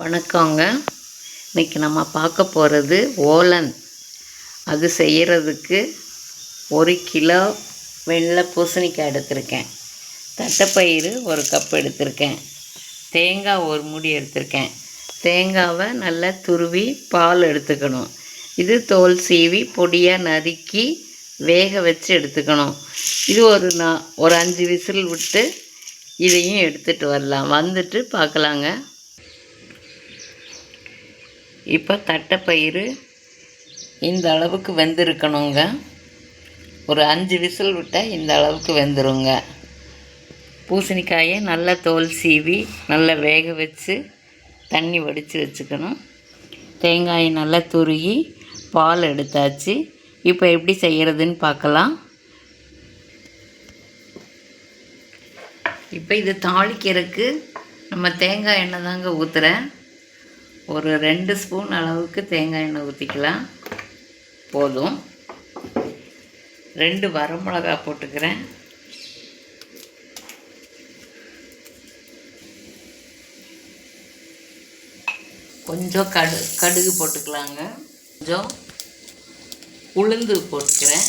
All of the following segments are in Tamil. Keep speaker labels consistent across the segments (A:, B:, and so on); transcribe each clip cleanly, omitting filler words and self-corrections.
A: வணக்கங்க. இன்றைக்கி நம்ம பார்க்க போகிறது ஓலன். அது செய்கிறதுக்கு 1 கிலோ வெள்ளை பூசணிக்காய் எடுத்திருக்கேன், தட்டைப்பயிறு 1 கப் எடுத்திருக்கேன், தேங்காய் 1 மூடி எடுத்திருக்கேன். தேங்காவை நல்லா துருவி பால் எடுத்துக்கணும். இது தோல் சீவி பொடியாக நறுக்கி வேக வச்சு எடுத்துக்கணும். இது ஒரு 5 விசில் விட்டு இதையும் எடுத்துகிட்டு வரலாம். வந்துட்டு பார்க்கலாங்க. இப்போ தட்டைப்பயிறு இந்த அளவுக்கு வெந்திருக்கணுங்க. ஒரு 5 விசில் விட்டால் இந்த அளவுக்கு வெந்துருங்க. பூசணிக்காயை நல்லா தோல் சீவி நல்லா வேக வச்சு தண்ணி வடித்து வச்சுக்கணும். தேங்காயை நல்லா துருகி பால் எடுத்தாச்சு. இப்போ எப்படி செய்கிறதுன்னு பார்க்கலாம். இப்போ இது தாளிக்கிறதுக்கு நம்ம தேங்காய் எண்ணெய் தாங்க ஊற்றுறேன். ஒரு 2 ஸ்பூன் அளவுக்கு தேங்காய் எண்ணெய் ஊற்றிக்கலாம், போதும். 2 வரமிளகாய் போட்டுக்கிறேன். கொஞ்சம் கடுகு போட்டுக்கலாங்க. கொஞ்சம் உளுந்து போட்டுக்கிறேன்.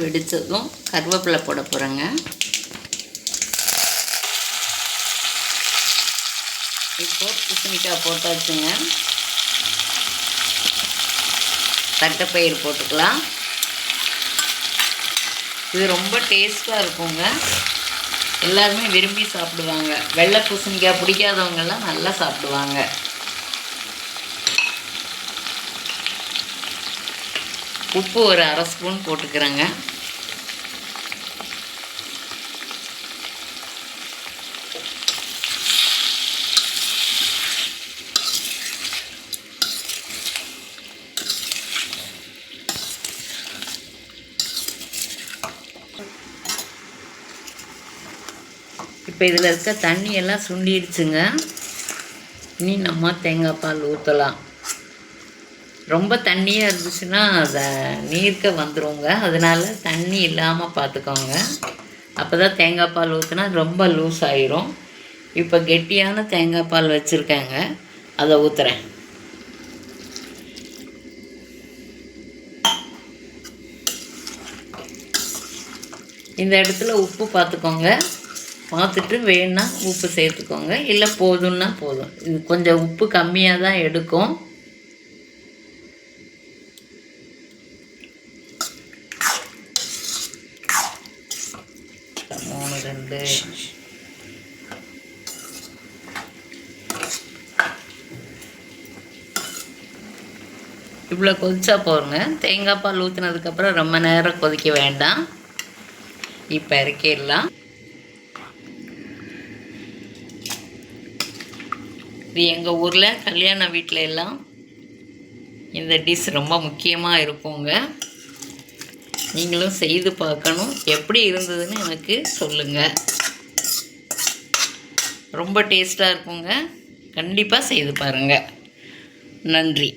A: வெடித்ததும் கருவேப்பிலை போட போகிறேங்க. இப்போ பூசணிக்காய் போட்டாச்சுங்க. தட்டைப்பயிறு போட்டுக்கலாம். இது ரொம்ப டேஸ்ட்டாக இருக்குங்க. எல்லாருமே விரும்பி சாப்பிடுவாங்க. வெள்ளை பூசணிக்காய் பிடிக்காதவங்கெல்லாம் நல்லா சாப்பிடுவாங்க. உப்பு ஒரு 1/2 ஸ்பூன் போட்டுக்கிறேங்க. இப்போ இதில் இருக்க தண்ணியெல்லாம் சுண்டிடுச்சுங்க. இனி நம்ம தேங்காய் பால் ஊற்றலாம். ரொம்ப தண்ணியாக இருந்துச்சுன்னா அதை நீர்க்க வந்துடுங்க. அதனால் தண்ணி இல்லாமல் பார்த்துக்கோங்க. அப்போ தான் தேங்காய் பால் ஊற்றினா ரொம்ப லூஸ் ஆயிரும். இப்போ கெட்டியான தேங்காய் பால் வச்சுருக்கேங்க, அதை ஊற்றுறேன். இந்த இடத்துல உப்பு பார்த்துக்கோங்க. பார்த்துட்டு வேணுன்னா உப்பு சேர்த்துக்கோங்க, இல்லை போதும்னா போதும். இது கொஞ்சம் உப்பு கம்மியாக தான் எடுக்கும். இவ்வளோ கொதிச்சா போடுங்க. தேங்காய் பால் ஊற்றினதுக்கப்புறம் ரொம்ப நேரம் கொதிக்க வேண்டாம். இப்போ இறக்கிடலாம். இது எங்கள் ஊரில் கல்யாண வீட்டில் எல்லாம் இந்த டிஷ் ரொம்ப முக்கியமாக இருக்குங்க. நீங்களும் செய்து பார்க்கணும். எப்படி இருந்ததுன்னு எனக்கு சொல்லுங்கள். ரொம்ப டேஸ்ட்டாக இருக்குங்க. கண்டிப்பாக செய்து பாருங்கள். நன்றி.